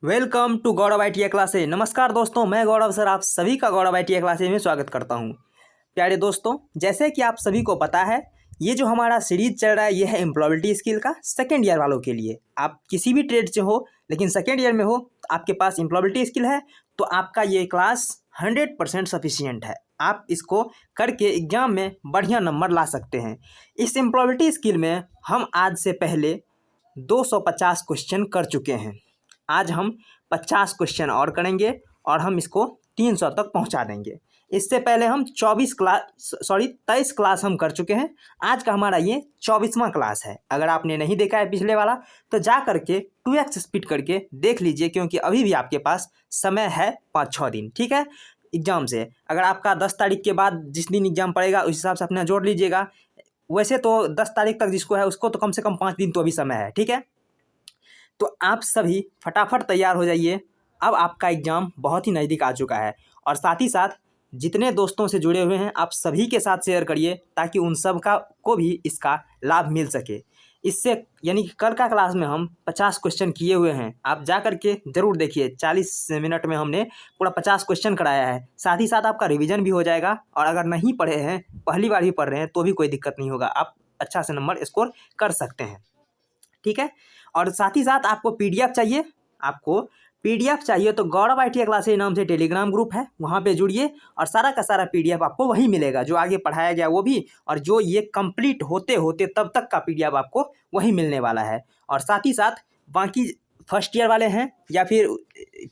Welcome to Gaurav ITI classes. नमस्कार दोस्तों, मैं गौरव सर आप सभी का गौरव ITI क्लासेज में स्वागत करता हूं। प्यारे दोस्तों, जैसे कि आप सभी को पता है, ये जो हमारा सीरीज चल रहा है ये है एम्प्लॉयबिलिटी स्किल का सेकेंड ईयर वालों के लिए। आप किसी भी ट्रेड से हो लेकिन सेकेंड ईयर में हो तो आपके पास एम्प्लॉयबिलिटी स्किल है तो आपका ये क्लास 100% सफिशियंट है। आप इसको करके एग्जाम में बढ़िया नंबर ला सकते हैं। इस एम्प्लॉयबिलिटी स्किल में हम आज से पहले 250 क्वेश्चन कर चुके हैं। आज हम 50 क्वेश्चन और करेंगे और हम इसको 300 तक पहुंचा देंगे। इससे पहले हम 23 क्लास हम कर चुके हैं। आज का हमारा ये 24वां क्लास है। अगर आपने नहीं देखा है पिछले वाला तो जा करके 2x स्पीड करके देख लीजिए, क्योंकि अभी भी आपके पास समय है 5-6 दिन। ठीक है, एग्ज़ाम से अगर आपका 10 तारीख के बाद जिस दिन एग्ज़ाम पड़ेगा उस हिसाब से अपना जोड़ लीजिएगा। वैसे तो 10 तारीख तक जिसको है उसको तो कम से कम 5 दिन तो अभी समय है। ठीक है, तो आप सभी फटाफट तैयार हो जाइए। अब आपका एग्ज़ाम बहुत ही नज़दीक आ चुका है और साथ ही साथ जितने दोस्तों से जुड़े हुए हैं आप सभी के साथ शेयर करिए ताकि उन सब को भी इसका लाभ मिल सके। इससे यानी कि कल का क्लास में हम 50 क्वेश्चन किए हुए हैं। आप जा कर के ज़रूर देखिए, 40 मिनट में हमने पूरा 50 क्वेश्चन कराया है। साथ ही साथ आपका रिवीजन भी हो जाएगा और अगर नहीं पढ़े हैं, पहली बार भी पढ़ रहे हैं तो भी कोई दिक्कत नहीं होगा, आप अच्छा से नंबर स्कोर कर सकते हैं। ठीक है, और साथ ही साथ आपको PDF चाहिए। आपको PDF चाहिए तो गौरव ITI क्लासेज नाम से टेलीग्राम ग्रुप है, वहाँ पे जुड़िए और सारा का सारा PDF आपको वहीं मिलेगा, जो आगे पढ़ाया गया वो भी, और जो ये कंप्लीट होते होते तब तक का PDF आपको वहीं मिलने वाला है। और साथ ही साथ बाकी फर्स्ट ईयर वाले हैं या फिर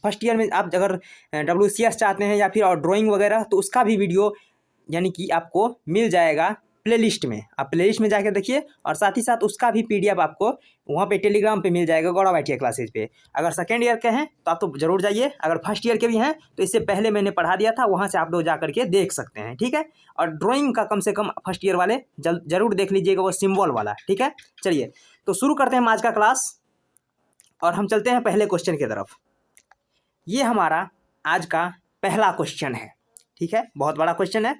फर्स्ट ईयर में आप अगर WCS चाहते हैं या फिर और ड्राइंग वगैरह, तो उसका भी वीडियो यानी कि आपको मिल जाएगा प्लेलिस्ट में। आप प्लेलिस्ट में जाकर देखिए और साथ ही साथ उसका भी PDF आपको वहाँ पे टेलीग्राम पे मिल जाएगा गौरव ITI क्लासेज पे। अगर सेकेंड ईयर के हैं तो आप तो ज़रूर जाइए, अगर फर्स्ट ईयर के भी हैं तो इससे पहले मैंने पढ़ा दिया था, वहाँ से आप लोग जा करके देख सकते हैं। ठीक है, और ड्राइंग का कम से कम फर्स्ट ईयर वाले ज़रूर देख लीजिएगा, वो सिम्बॉल वाला। ठीक है, चलिए तो शुरू करते हैं हम आज का क्लास और हम चलते हैं पहले क्वेश्चन की तरफ। ये हमारा आज का पहला क्वेश्चन है। ठीक है, बहुत बड़ा क्वेश्चन है।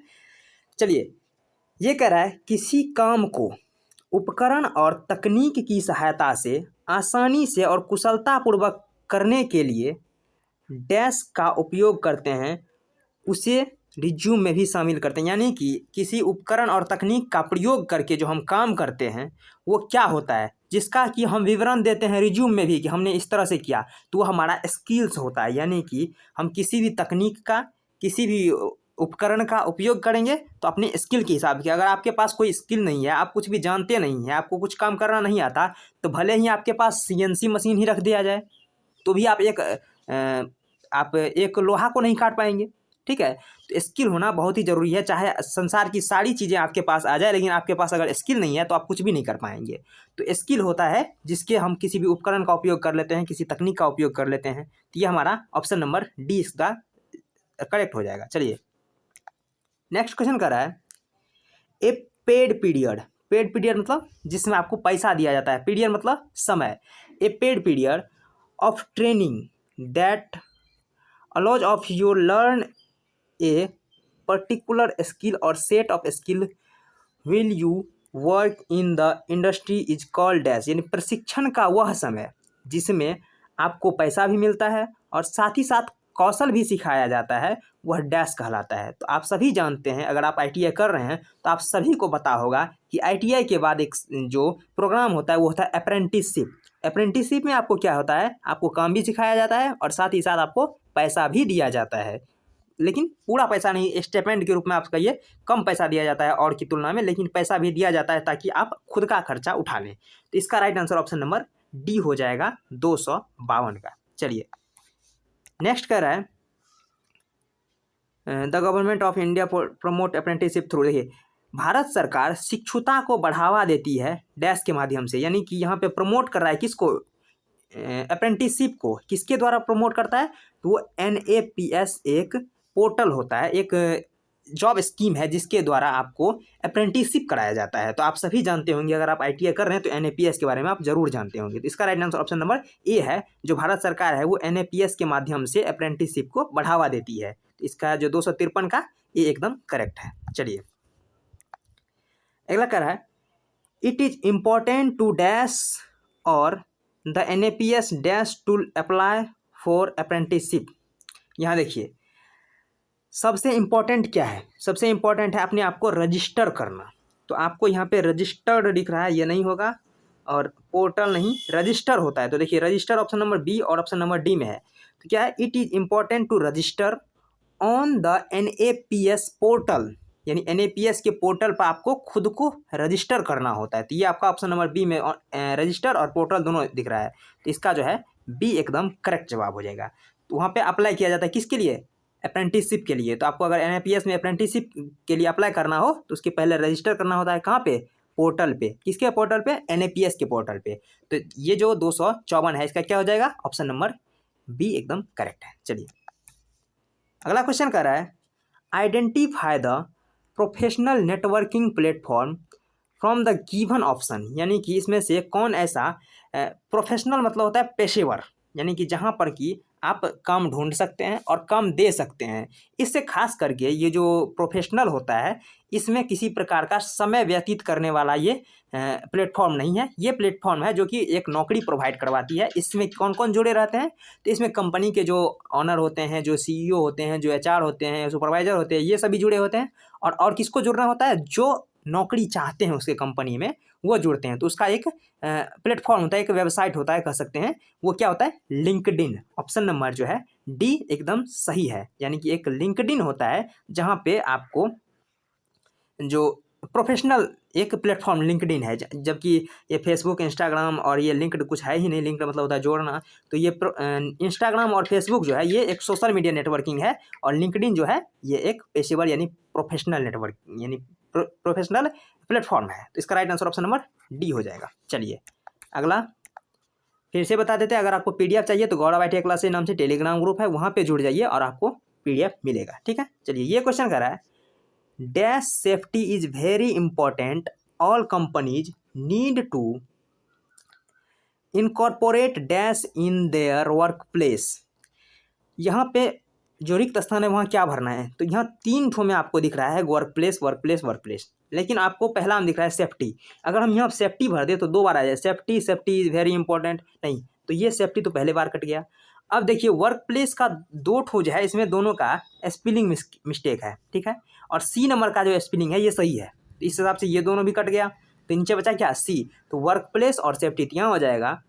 चलिए, ये कह रहा है किसी काम को उपकरण और तकनीक की सहायता से आसानी से और कुशलतापूर्वक करने के लिए डैश का उपयोग करते हैं, उसे रिज्यूम में भी शामिल करते हैं। यानी कि किसी उपकरण और तकनीक का प्रयोग करके जो हम काम करते हैं वो क्या होता है, जिसका कि हम विवरण देते हैं रिज्यूम में भी कि हमने इस तरह से किया, तो वो हमारा स्किल्स होता है। यानी कि हम किसी भी तकनीक का, किसी भी उपकरण का उपयोग करेंगे तो अपने स्किल के हिसाब से। अगर आपके पास कोई स्किल नहीं है, आप कुछ भी जानते नहीं हैं, आपको कुछ काम करना नहीं आता, तो भले ही आपके पास CNC मशीन ही रख दिया जाए तो भी आप एक लोहा को नहीं काट पाएंगे। ठीक है, तो स्किल होना बहुत ही ज़रूरी है। चाहे संसार की सारी चीज़ें आपके पास आ जाए, लेकिन आपके पास अगर स्किल नहीं है तो आप कुछ भी नहीं कर पाएंगे। तो स्किल होता है जिसके हम किसी भी उपकरण का उपयोग कर लेते हैं, किसी तकनीक का उपयोग कर लेते हैं। तो ये हमारा ऑप्शन नंबर D इसका करेक्ट हो जाएगा। चलिए नेक्स्ट क्वेश्चन कर रहा है ए पेड पीरियड। पेड पीरियड मतलब जिसमें आपको पैसा दिया जाता है, पीरियड मतलब समय। A paid period of training that allows of you learn a particular skill or set of skill will you work in the industry is called as। यानी प्रशिक्षण का वह समय जिसमें आपको पैसा भी मिलता है और साथ ही साथ कौशल भी सिखाया जाता है, वह डैश कहलाता है। तो आप सभी जानते हैं, अगर आप ITI कर रहे हैं तो आप सभी को पता होगा कि ITI के बाद एक जो प्रोग्राम होता है वो होता है अप्रेंटिसशिप। अप्रेंटिसशिप में आपको क्या होता है, आपको काम भी सिखाया जाता है और साथ ही साथ आपको पैसा भी दिया जाता है, लेकिन पूरा पैसा नहीं, स्टेपेंड के रूप में आपका ये कम पैसा दिया जाता है और की तुलना में, लेकिन पैसा भी दिया जाता है ताकि आप खुद का खर्चा उठा लें। तो इसका right answer option number D हो जाएगा 252 का। चलिए नेक्स्ट कह रहा है the government of India promote apprenticeship through. देखिए, भारत सरकार शिक्षुता को बढ़ावा देती है डैश के माध्यम से। यानी कि यहाँ पे प्रमोट कर रहा है किसको, अप्रेंटिसशिप को। किसके द्वारा प्रमोट करता है, तो वो NAPS एक पोर्टल होता है, एक जॉब स्कीम है जिसके द्वारा आपको अप्रेंटिसशिप कराया जाता है। तो आप सभी जानते होंगे, अगर आप ITI कर रहे हैं तो NAPS के बारे में आप जरूर जानते होंगे। तो इसका right answer option number A है। जो भारत सरकार है वो NAPS के माध्यम से अप्रेंटिसशिप को बढ़ावा देती है। तो इसका जो 253 का ये एकदम करेक्ट है। चलिए अगला कह रहा है it is important to dash और the NAPS dash to apply for apprenticeship. यहाँ देखिए सबसे इम्पोर्टेंट क्या है, सबसे इम्पोर्टेंट है अपने आप को रजिस्टर करना। तो आपको यहाँ पे रजिस्टर्ड दिख रहा है, ये नहीं होगा, और पोर्टल नहीं, रजिस्टर होता है। तो देखिए रजिस्टर ऑप्शन नंबर बी और ऑप्शन नंबर डी में है। तो क्या है, it is important to register on the NAPS portal, यानी NAPS के पोर्टल पर आपको खुद को रजिस्टर करना होता है। तो ये आपका ऑप्शन नंबर बी में रजिस्टर और पोर्टल दोनों दिख रहा है। तो इसका जो है बी एकदम करेक्ट जवाब हो जाएगा। तो वहाँ पे अप्लाई किया जाता है किसके लिए, अप्रेंटिसशिप के लिए। तो आपको अगर NAPS में अप्रेंटिसशिप के लिए अप्लाई करना हो तो उसके पहले रजिस्टर करना होता है कहाँ पे, पोर्टल पे। किसके पोर्टल पे, NAPS के पोर्टल पे। तो ये जो 254 है इसका क्या हो जाएगा, ऑप्शन नंबर बी एकदम करेक्ट है। चलिए अगला क्वेश्चन कर रहा है, identify the professional networking platform from the given option, यानी कि इसमें से कौन ऐसा प्रोफेशनल मतलब होता है पेशेवर, यानी कि जहाँ पर कि आप काम ढूंढ सकते हैं और काम दे सकते हैं। इससे खास करके ये जो प्रोफेशनल होता है इसमें किसी प्रकार का समय व्यतीत करने वाला ये प्लेटफॉर्म नहीं है। ये प्लेटफॉर्म है जो कि एक नौकरी प्रोवाइड करवाती है। इसमें कौन कौन जुड़े रहते हैं, तो इसमें कंपनी के जो ऑनर होते हैं, जो CEO होते हैं, जो HR होते हैं, सुपरवाइजर होते हैं, ये सभी जुड़े होते हैं। और किसको जुड़ना होता है, जो नौकरी चाहते हैं उसके कंपनी में वो जुड़ते हैं। तो उसका एक प्लेटफॉर्म होता है, एक वेबसाइट होता है कह सकते हैं, वो क्या होता है, लिंक्डइन। ऑप्शन नंबर जो है डी एकदम सही है, यानी कि एक लिंक्डइन होता है जहाँ पे आपको जो प्रोफेशनल एक प्लेटफॉर्म लिंक्डइन है। जबकि ये फेसबुक, इंस्टाग्राम और ये लिंक्ड कुछ है ही नहीं। लिंक्ड मतलब होता है जोड़ना। तो ये इंस्टाग्राम और फेसबुक जो है ये एक सोशल मीडिया नेटवर्किंग है, और लिंक्डइन जो है ये एक पेशेवर यानी प्रोफेशनल नेटवर्क यानी प्रोफेशनल प्लेटफॉर्म है। तो इसका right answer option number D हो जाएगा। चलिए अगला फिर से बता देते हैं, अगर आपको PDF चाहिए तो गौरव ITI क्लासेस नाम से टेलीग्राम ग्रुप है, वहाँ पे जुड़ जाइए और आपको PDF मिलेगा। ठीक है, चलिए ये क्वेश्चन कर रहा है, dash safety is very important, all companies need to incorporate dash in their work place. यहाँ पे जो रिक्त स्थान है वहाँ क्या भरना है, तो यहाँ 3 ठो में आपको दिख रहा है work place, work place, work place, लेकिन आपको पहला में दिख रहा है सेफ्टी। अगर हम यहाँ सेफ्टी भर दे तो 2 बार आ जाए, safety, safety is very important, नहीं तो ये सेफ्टी तो पहले बार कट गया। अब देखिए वर्क प्लेस का 2 ठो जो है इसमें दोनों का स्पेलिंग मिस्टेक है, ठीक है, और C नंबर का जो स्पेलिंग है ये सही है, तो इस हिसाब से ये दोनों भी कट गया। तो नीचे बचा क्या, C। तो वर्क प्लेस और सेफ्टी, यहाँ हो जाएगा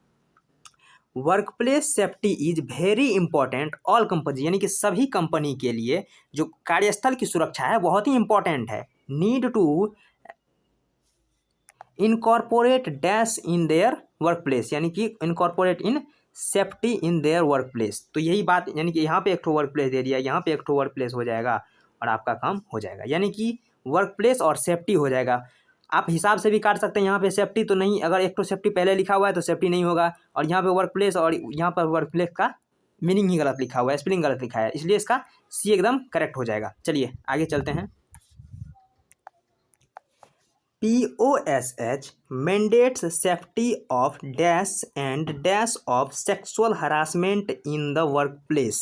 work place safety is very important all company, यानी कि सभी कंपनी के लिए जो कार्यस्थल की सुरक्षा है बहुत ही इंपॉर्टेंट है। Need to incorporate dash in their work place, यानी कि incorporate in safety in their work place. तो यही बात, यानी कि यहाँ पे एक ठो वर्क प्लेस दे दिया, यहाँ पे एक ठो वर्क प्लेस हो जाएगा और आपका काम हो जाएगा, यानी कि वर्क प्लेस और सेफ्टी हो जाएगा। आप हिसाब से भी काट सकते हैं, यहाँ पे सेफ्टी तो नहीं, अगर एक तो सेफ्टी पहले लिखा हुआ है तो सेफ्टी नहीं होगा, और यहाँ पे वर्क प्लेस और यहाँ पर वर्क प्लेस का मीनिंग ही गलत लिखा हुआ है, स्पेलिंग गलत लिखा है, इसलिए इसका C एकदम करेक्ट हो जाएगा। चलिए आगे चलते हैं। POSH mandates safety of dash and dash of sexual harassment in the workplace।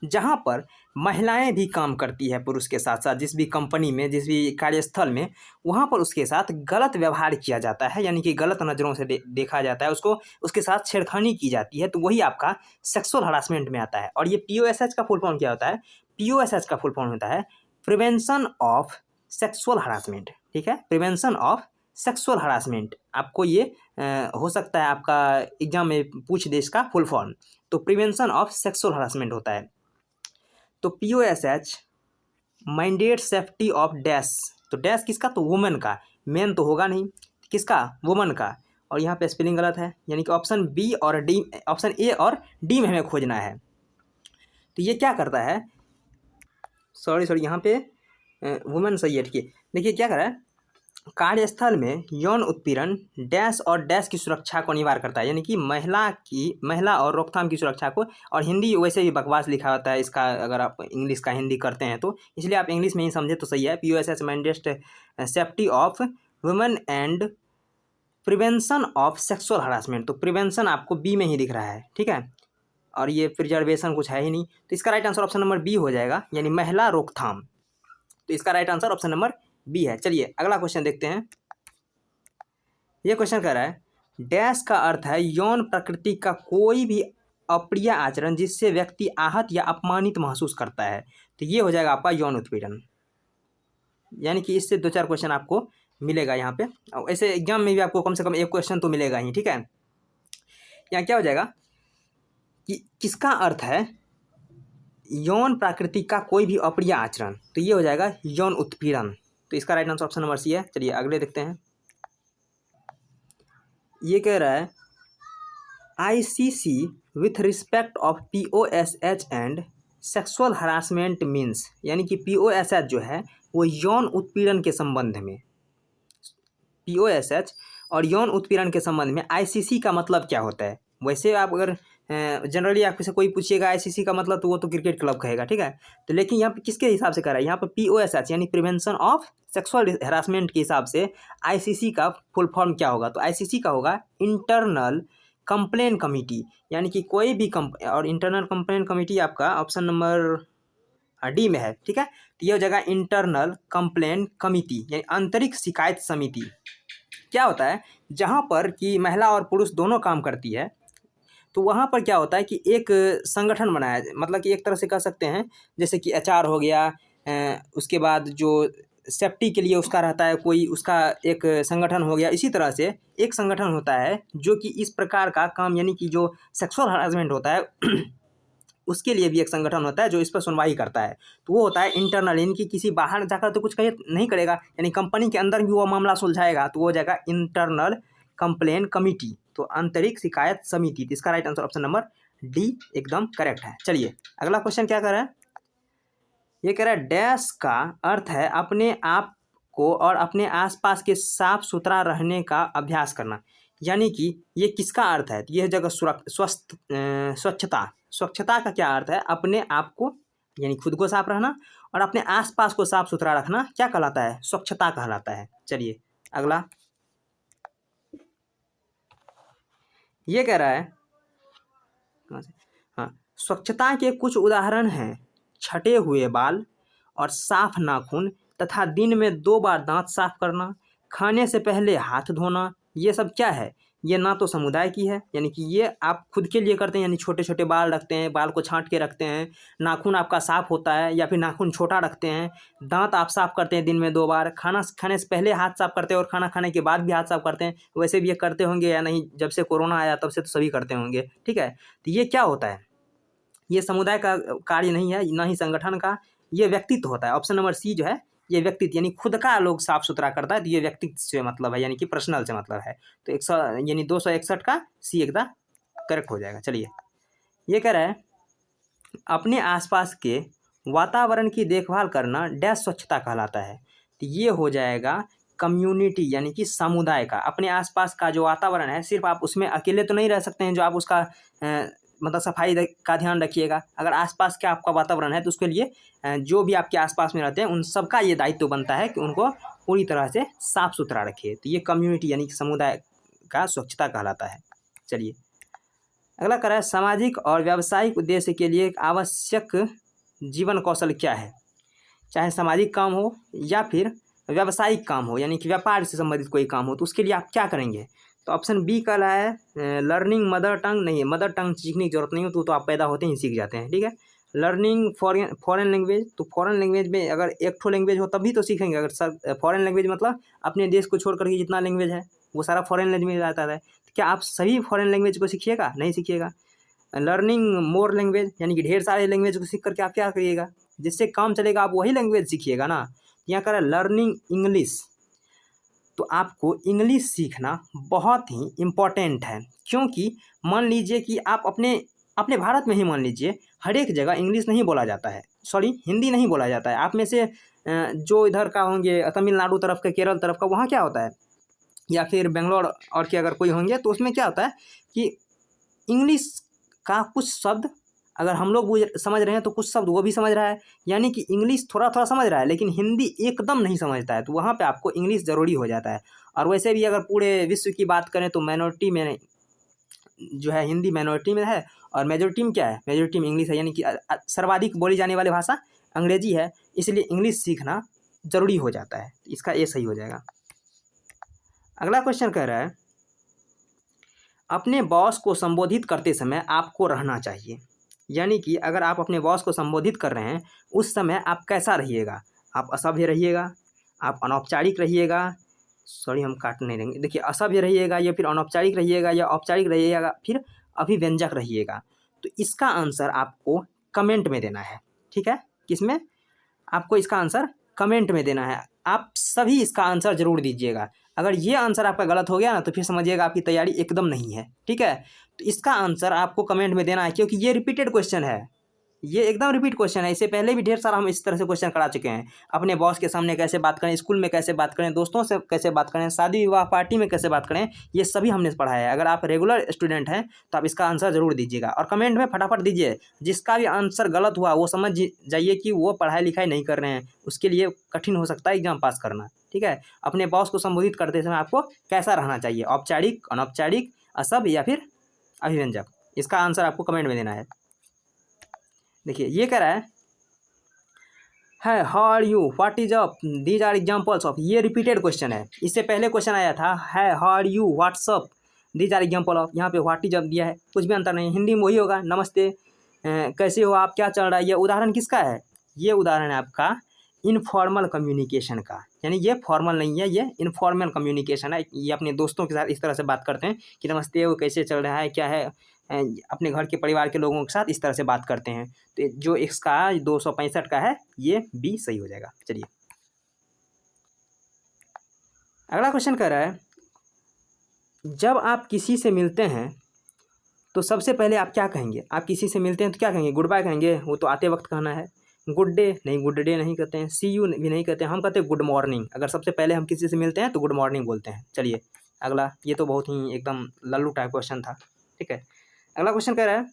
जहाँ पर महिलाएं भी काम करती है पुरुष के साथ साथ, जिस भी कंपनी में, जिस भी कार्यस्थल में, वहाँ पर उसके साथ गलत व्यवहार किया जाता है, यानी कि गलत नज़रों से देखा जाता है, उसको उसके साथ छेड़खानी की जाती है, तो वही आपका सेक्सुअल हरासमेंट में आता है। और ये POSH का फुल फॉर्म क्या होता है, POSH का फुल फॉर्म होता है प्रिवेंशन ऑफ सेक्सुअल हरासमेंट, ठीक है, प्रिवेंशन ऑफ सेक्सुअल हरासमेंट। आपको ये हो सकता है आपका एग्जाम में पूछ दे इसका फुल फॉर्म, तो प्रिवेंशन ऑफ सेक्सुअल हरासमेंट होता है। तो POSH mandate safety of dash, तो डैश किसका, तो वुमेन का, मेन तो होगा नहीं, किसका, वुमेन का, और यहाँ पे स्पेलिंग गलत है, यानी कि ऑप्शन B और D, ऑप्शन A और D में हमें खोजना है। तो ये क्या करता है, सॉरी यहाँ पे वुमेन सही है, ठीक है। देखिए क्या कर रहा है, कार्यस्थल में यौन उत्पीड़न डैश और डैश की सुरक्षा को अनिवार्य करता है, यानी कि महिला और रोकथाम की सुरक्षा को। और हिंदी वैसे भी बकवास लिखा होता है इसका, अगर आप इंग्लिश का हिंदी करते हैं तो, इसलिए आप इंग्लिश में ही समझे तो सही है। POSH mandate safety of women and prevention of sexual harassment, तो प्रिवेंशन आपको B में ही दिख रहा है, ठीक है, और ये प्रिजर्वेशन कुछ है ही नहीं, तो इसका right answer option number B हो जाएगा, यानी महिला रोकथाम। तो इसका right answer option number B है। चलिए अगला क्वेश्चन देखते हैं। ये क्वेश्चन कह रहा है, डैश का अर्थ है यौन प्रकृति का कोई भी अप्रिय आचरण जिससे व्यक्ति आहत या अपमानित महसूस करता है, तो ये हो जाएगा आपका यौन उत्पीड़न। यानी कि इससे 2-4 क्वेश्चन आपको मिलेगा यहाँ पे। और ऐसे एग्जाम में भी आपको कम से कम 1 क्वेश्चन तो मिलेगा ही, ठीक है। यहाँ क्या हो जाएगा कि किसका अर्थ है यौन प्रकृति का कोई भी अप्रिय आचरण, तो ये हो जाएगा यौन उत्पीड़न। तो इसका right answer option number C है। चलिए अगले देखते हैं। ये कह रहा है ICC with respect of POSH and sexual harassment means, यानी कि POSH जो है वो यौन उत्पीड़न के संबंध में, POSH और यौन उत्पीड़न के संबंध में ICC का मतलब क्या होता है। वैसे आप अगर जनरली आपसे से कोई पूछिएगा ICC का मतलब, तो वो तो क्रिकेट क्लब कहेगा, ठीक है। तो लेकिन यहाँ पे किसके हिसाब से कर रहा है, यहाँ पे POSH यानी प्रिवेंशन ऑफ सेक्सुअल हरासमेंट के हिसाब से ICC का फुल फॉर्म क्या होगा, तो ICC का होगा इंटरनल कंप्लेन कमेटी, यानी कि कोई भी और इंटरनल कंप्लेन कमेटी आपका ऑप्शन नंबर डी में है, ठीक है। तो ये हो जाएगा इंटरनल कंप्लेन कमेटी यानी आंतरिक शिकायत समिति। क्या होता है, जहाँ पर कि महिला और पुरुष दोनों काम करती है, तो वहाँ पर क्या होता है कि एक संगठन बनाया, मतलब कि एक तरह से कह सकते हैं जैसे कि HR हो गया, उसके बाद जो सेफ्टी के लिए उसका रहता है कोई, उसका एक संगठन हो गया। इसी तरह से एक संगठन होता है जो कि इस प्रकार का काम, यानी कि जो सेक्सुअल हरासमेंट होता है उसके लिए भी एक संगठन होता है जो इस पर सुनवाई करता है। तो वो होता है इंटरनल, यानी कि किसी बाहर जाकर तो कुछ कहीं नहीं करेगा, यानी कंपनी के अंदर भी वो मामला सुलझाएगा, तो वो हो जाएगा इंटरनल कंप्लेन कमिटी, तो आंतरिक शिकायत समिति। तो इसका right answer option number D एकदम करेक्ट है। चलिए अगला क्वेश्चन क्या कर रहा है, ये कह रहा है डैश का अर्थ है अपने आप को और अपने आसपास के साफ सुथरा रहने का अभ्यास करना, यानी कि ये किसका अर्थ है, तो यह जगह स्वच्छता। स्वच्छता का क्या अर्थ है, अपने आप को यानी खुद को साफ रहना और अपने आसपास को साफ सुथरा रखना क्या कहलाता है, स्वच्छता कहलाता है। चलिए अगला, ये कह रहा है हाँ, स्वच्छता के कुछ उदाहरण हैं छटे हुए बाल और साफ नाखून तथा दिन में 2 बार दांत साफ करना, खाने से पहले हाथ धोना। ये सब क्या है, ये ना तो समुदाय की है, यानी कि ये आप खुद के लिए करते हैं, यानी छोटे छोटे बाल रखते हैं, बाल को छांट के रखते हैं, नाखून आपका साफ होता है या फिर नाखून छोटा रखते हैं, दांत आप साफ करते हैं दिन में 2 बार, खाना खाने से पहले हाथ साफ करते हैं और खाना खाने के बाद भी हाथ साफ करते हैं। वैसे भी ये करते होंगे या नहीं, जब से कोरोना आया तब से तो सभी करते होंगे, ठीक है। तो ये क्या होता है, ये समुदाय का कार्य नहीं है, ना ही संगठन का, ये व्यक्तित्व होता है। ऑप्शन नंबर सी जो है ये व्यक्तित्व, यानी खुद का लोग साफ सुथरा करता है, तो ये व्यक्तित्व से मतलब है, यानी कि पर्सनल से मतलब है। तो 261 का सी एकदम करेक्ट हो जाएगा। चलिए ये कह रहा है अपने आसपास के वातावरण की देखभाल करना डैश स्वच्छता कहलाता है, तो ये हो जाएगा कम्युनिटी, यानी कि समुदाय का। अपने आसपास का जो वातावरण है, सिर्फ आप उसमें अकेले तो नहीं रह सकते हैं, जो आप उसका मतलब सफाई का ध्यान रखिएगा। अगर आसपास का आपका वातावरण है तो उसके लिए जो भी आपके आसपास में रहते हैं उन सबका ये दायित्व बनता है कि उनको पूरी तरह से साफ सुथरा रखिए। तो ये कम्युनिटी यानी कि समुदाय का स्वच्छता कहलाता है। चलिए अगला कह रहा है सामाजिक और व्यावसायिक उद्देश्य के लिए एक आवश्यक जीवन कौशल क्या है, चाहे सामाजिक काम हो या फिर व्यावसायिक काम हो, यानी कि व्यापार से संबंधित कोई काम हो, तो उसके लिए आप क्या करेंगे। तो ऑप्शन बी का है लर्निंग मदर टंग, नहीं है मदर टंग सीखने की जरूरत नहीं हो, तो आप पैदा होते ही सीख जाते हैं, ठीक है। लर्निंग फॉरेन लैंग्वेज, तो फॉरेन लैंग्वेज में अगर एक ठो लैंग्वेज हो तभी तो सीखेंगे। अगर फॉरेन लैंग्वेज मतलब अपने देश को छोड़ करके जितना लैंग्वेज है वो सारा फॉरेन लैंग्वेज आता है, तो क्या आप सभी फॉरेन लैंग्वेज को सीखिएगा, नहीं सीखिएगा। लर्निंग मोर लैंग्वेज, यानी कि ढेर सारे लैंग्वेज को सीख करके आप क्या करिएगा, जिससे काम चलेगा आप वही लैंग्वेज सीखिएगा ना। यहाँ कर लर्निंग इंग्लिश, तो आपको इंग्लिश सीखना बहुत ही इम्पॉर्टेंट है, क्योंकि मान लीजिए कि आप अपने भारत में ही मान लीजिए हर एक जगह इंग्लिश नहीं बोला जाता है, सॉरी हिंदी नहीं बोला जाता है। आप में से जो इधर का होंगे तमिलनाडु तरफ का, केरल तरफ का, वहाँ क्या होता है, या फिर बेंगलोर और के अगर कोई होंगे तो उसमें क्या होता है कि इंग्लिश का कुछ शब्द अगर हम लोग समझ रहे हैं तो कुछ शब्द वो भी समझ रहा है, यानी कि इंग्लिश थोड़ा थोड़ा समझ रहा है लेकिन हिंदी एकदम नहीं समझता है, तो वहाँ पे आपको इंग्लिश ज़रूरी हो जाता है। और वैसे भी अगर पूरे विश्व की बात करें तो माइनॉरिटी में जो है हिंदी माइनॉरिटी में है, और मेजॉरिटी में क्या है, मेजॉरिटी में इंग्लिश है, यानी कि सर्वाधिक बोली जाने वाली भाषा अंग्रेजी है, इसलिए इंग्लिश सीखना ज़रूरी हो जाता है। इसका ये सही हो जाएगा। अगला क्वेश्चन कह रहा है अपने बॉस को संबोधित करते समय आपको रहना चाहिए। यानी कि अगर आप अपने बॉस को संबोधित कर रहे हैं उस समय आप कैसा रहिएगा? आप असभ्य रहिएगा, आप अनौपचारिक रहिएगा, सॉरी हम काट नहीं देंगे, देखिए असभ्य रहिएगा या फिर अनौपचारिक रहिएगा या औपचारिक रहिएगा, फिर अभिव्यंजक रहिएगा। तो इसका आंसर आपको कमेंट में देना है, ठीक है? किसमें? आपको इसका आंसर कमेंट में देना है। आप सभी इसका आंसर ज़रूर दीजिएगा। अगर ये आंसर आपका गलत हो गया ना तो फिर समझिएगा आपकी तैयारी एकदम नहीं है, ठीक है? तो इसका आंसर आपको कमेंट में देना है, क्योंकि ये रिपीटेड क्वेश्चन है, ये एकदम रिपीट क्वेश्चन है। इससे पहले भी ढेर सारा हम इस तरह से क्वेश्चन करा चुके हैं। अपने बॉस के सामने कैसे बात करें, स्कूल में कैसे बात करें, दोस्तों से कैसे बात करें, शादी विवाह पार्टी में कैसे बात करें, ये सभी हमने पढ़ाया है। अगर आप रेगुलर स्टूडेंट हैं तो आप इसका आंसर ज़रूर दीजिएगा और कमेंट में फटाफट दीजिए। जिसका भी आंसर गलत हुआ वो समझ जाइए कि वो पढ़ाई लिखाई नहीं कर रहे हैं, उसके लिए कठिन हो सकता है एग्जाम पास करना, ठीक है? अपने बॉस को संबोधित करते समय आपको कैसा रहना चाहिए? औपचारिक, अनौपचारिक, असभ्य या फिर अभिव्यंजक? इसका आंसर आपको कमेंट में देना है। देखिए ये कह रहा है how are you, what is up, these are examples of, ये रिपीटेड क्वेश्चन है। इससे पहले क्वेश्चन आया था है how are you, what's up, these are example of. यहाँ पे व्हाट इज अप दिया है, कुछ भी अंतर नहीं। हिंदी में वही होगा, नमस्ते, कैसे हो आप, क्या चल रहा है। ये उदाहरण किसका है? ये उदाहरण है आपका इनफॉर्मल कम्युनिकेशन का, यानी ये फॉर्मल नहीं है, ये इनफॉर्मल कम्युनिकेशन है। ये अपने दोस्तों के साथ इस तरह से बात करते हैं कि नमस्ते, वो कैसे चल रहा है, क्या है, अपने घर के परिवार के लोगों के साथ इस तरह से बात करते हैं। तो जो इसका 265 का है ये बी सही हो जाएगा। चलिए अगला क्वेश्चन कह रहा है जब आप किसी से मिलते हैं तो सबसे पहले आप क्या कहेंगे? आप किसी से मिलते हैं तो क्या कहेंगे? गुड बाय कहेंगे, वो तो आते वक्त कहना है। गुड डे नहीं, गुड डे नहीं कहते हैं। सी यू भी नहीं कहते हैं, हम कहते हैं गुड मॉर्निंग। अगर सबसे पहले हम किसी से मिलते हैं तो गुड मॉर्निंग बोलते हैं। चलिए अगला, ये तो बहुत ही एकदम लल्लू टाइप क्वेश्चन था, ठीक है? अगला क्वेश्चन कह रहा है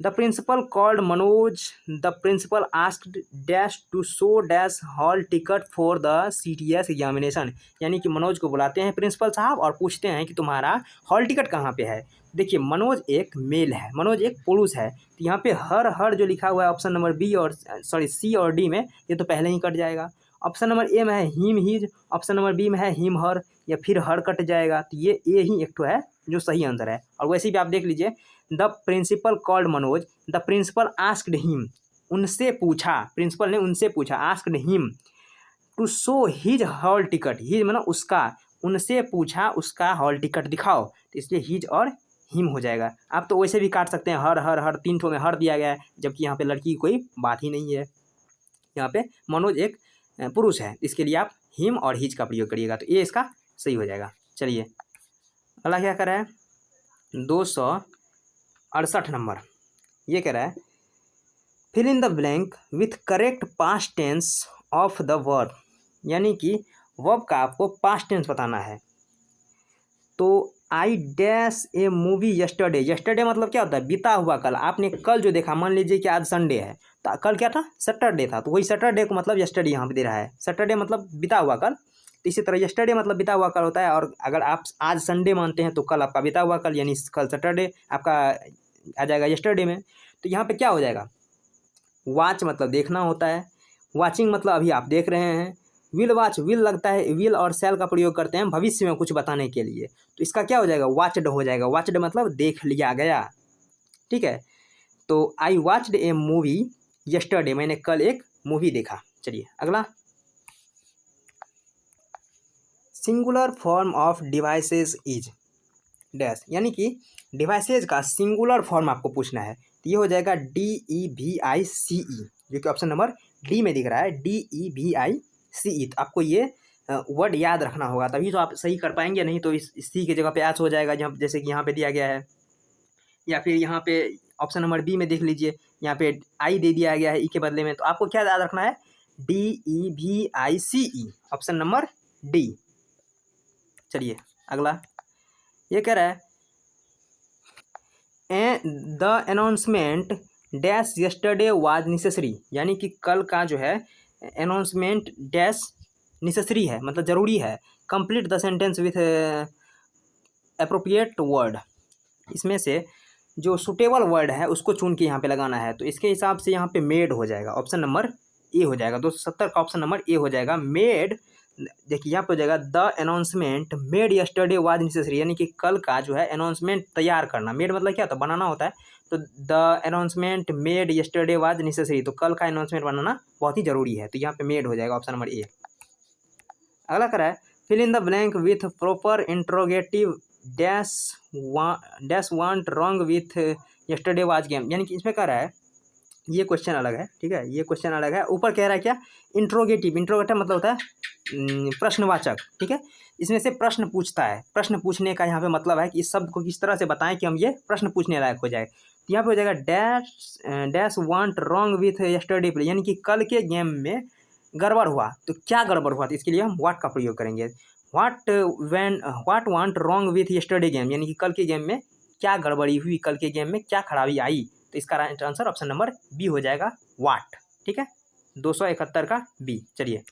the principal called Manoj, the principal asked dash to show dash hall ticket for the CTS examination. यानी कि मनोज को बुलाते हैं प्रिंसिपल साहब और पूछते हैं कि तुम्हारा हॉल टिकट कहाँ पे है। देखिए मनोज एक मेल है, मनोज एक पुरुष है, तो यहाँ पे हर जो लिखा हुआ है ऑप्शन नंबर बी और सी और डी में, ये तो पहले ही कट जाएगा। ऑप्शन नंबर ए में है him his, option number B में है हिम हर, या फिर हर कट जाएगा। तो ये ए ही एक तो है जो सही आंसर है। और वैसे भी आप देख लीजिए the principal called Manoj, the principal asked him, उनसे पूछा, प्रिंसिपल ने उनसे पूछा, asked him to show his hall ticket, his मतलब उसका, उनसे पूछा उसका हॉल टिकट दिखाओ, तो इसलिए हिज और हिम हो जाएगा। आप तो वैसे भी काट सकते हैं, हर 3 ठो में हर दिया गया है, जबकि यहाँ पे लड़की की कोई बात ही नहीं है। यहाँ पे मनोज एक पुरुष है, इसके लिए आप हिम और हिज का प्रयोग करिएगा, तो ये इसका सही हो जाएगा। चलिए अगला क्या कर रहा है 268 नंबर, ये कह रहा है fill in the blank with correct past tense of the verb, यानी कि वर्ब का आपको पास्ट टेंस बताना है। तो I dash A movie yesterday, yesterday मतलब क्या होता है? बीता हुआ कल। आपने कल जो देखा, मान लीजिए कि आज संडे है तो कल क्या था? सैटरडे था, तो वही सैटरडे को मतलब यस्टरडे यहाँ पे दे रहा है। सैटरडे मतलब बीता हुआ कल, तो इसी तरह यस्टरडे मतलब बीता हुआ कल होता है। और अगर आप आज संडे मानते हैं तो कल आपका बीता हुआ कल, यानी कल सैटरडे आपका आ जाएगा यस्टरडे में। तो यहाँ पे क्या हो जाएगा? वॉच मतलब देखना होता है, वॉचिंग मतलब अभी आप देख रहे हैं। विल वॉच, विल लगता है, विल और शैल का प्रयोग करते हैं भविष्य में कुछ बताने के लिए, तो इसका क्या हो जाएगा? वॉचड हो जाएगा। वॉचड मतलब देख लिया गया, ठीक है? तो I watched A movie yesterday, मैंने कल एक मूवी देखा। चलिए अगला, singular form of devices is dash, यानी कि डिवाइसेज का सिंगुलर फॉर्म आपको पूछना है। तो ये हो जाएगा DEVICE, जो कि ऑप्शन नंबर डी में दिख रहा है, DEVICE। तो आपको ये वर्ड याद रखना होगा, तभी तो आप सही कर पाएंगे, नहीं तो इस सी की जगह पे एच हो जाएगा, जहाँ जैसे कि यहाँ पे दिया गया है। या फिर यहाँ पे ऑप्शन नंबर बी में देख लीजिए, यहाँ पे आई दे दिया गया है ई के बदले में, तो आपको क्या याद रखना है? DEVICE, option number D. चलिए अगला, ये कह रहा है the announcement dash yesterday was necessary, यानी कि कल का जो है अनाउंसमेंट डैश नेसेसरी है, मतलब ज़रूरी है। Complete the sentence with appropriate word, इसमें से जो सुटेबल वर्ड है उसको चुन के यहाँ पे लगाना है। तो इसके हिसाब से यहाँ पे मेड हो जाएगा, ऑप्शन नंबर ए हो जाएगा। 270 का ऑप्शन नंबर ए हो जाएगा। मेड देखिए यहाँ पे हो जाएगा the announcement made yesterday was necessary, यानी कि कल का जो है अनाउंसमेंट तैयार करना, मेड मतलब क्या होता है, बनाना होता है। तो the announcement made yesterday was necessary, तो कल का अनाउंसमेंट बनाना बहुत ही जरूरी है, तो यहाँ पे मेड हो जाएगा ऑप्शन नंबर ए। अगला करा है fill in the blank with proper interrogative dash want wrong with yesterday was game, यानी कि इसमें कह रहा है ये क्वेश्चन अलग है, ठीक है, ये क्वेश्चन अलग है। ऊपर कह रहा है क्या, इंट्रोगेटिव, इंट्रोगेटिव मतलब होता है प्रश्नवाचक, ठीक है, इसमें से प्रश्न पूछता है, प्रश्न पूछने का यहाँ पे मतलब है कि इस शब्द को किस तरह से बताएं कि हम ये प्रश्न पूछने लायक हो जाए। तो यहाँ पे हो जाएगा dash want wrong with yesterday play, यानी कि कल के गेम में गड़बड़ हुआ, तो क्या गड़बड़ हुआ, तो इसके लिए हम व्हाट का प्रयोग करेंगे। What want wrong with yesterday game, यानी कि कल के गेम में क्या गड़बड़ी हुई, कल के गेम में क्या खराबी आई, तो इसका right answer option number B हो जाएगा वाट, ठीक है, 271 का बी। चलिए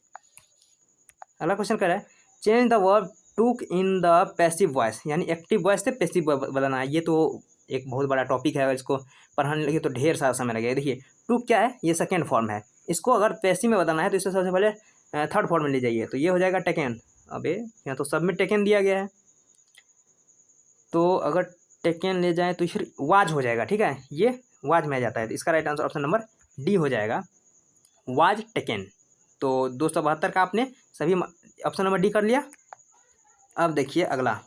अगला क्वेश्चन कर रहा है चेंज द वर्ब टूक इन द पैसिव वॉइस, यानी एक्टिव वॉइस से पैसिव वॉइस बदलना है। ये तो एक बहुत बड़ा टॉपिक है, अगर इसको पढ़ाने लगे तो ढेर सारा समय लगेगा। देखिए टूक क्या है, ये सेकेंड फॉर्म है, इसको अगर पैसिव में बदलना है तो इसे सबसे पहले थर्ड फॉर्म में ले जाइए, तो ये हो जाएगा टेकन। अबे यहाँ तो सब में टेकन दिया गया है, तो अगर टेकन ले जाए तो फिर वाज हो जाएगा, ठीक है, ये वाज में आ जाता है, तो इसका right answer option number D हो जाएगा, वाज टेकन। तो 272 का आपने सभी ऑप्शन नंबर डी कर लिया। अब देखिए अगला,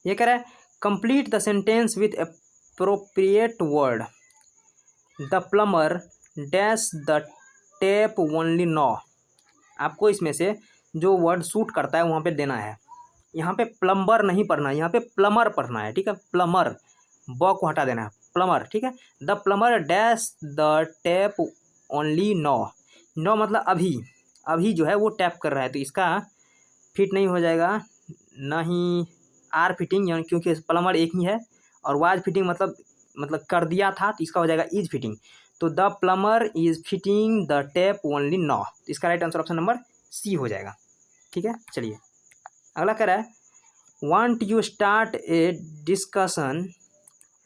ये कह रहा है complete the sentence with appropriate word, the plumber dash the tap only no, आपको इसमें से जो वर्ड सूट करता है वहाँ पे देना है। यहाँ पे प्लम्बर नहीं पढ़ना है, यहाँ पे प्लमर पढ़ना है, ठीक है, प्लमर, ब को हटा देना है, प्लमर, ठीक है। The plumber dash the tap only no, no मतलब अभी, अभी जो है वो टैप कर रहा है, तो इसका फिट नहीं हो जाएगा, ना ही आर फिटिंग, यानी क्योंकि प्लमर एक ही है, और वाज फिटिंग मतलब कर दिया था, तो इसका हो जाएगा इज फिटिंग। तो the plumber is fitting the tap only no, तो इसका right answer option number C हो जाएगा, ठीक है। चलिए अगला कह रहा है want you start a discussion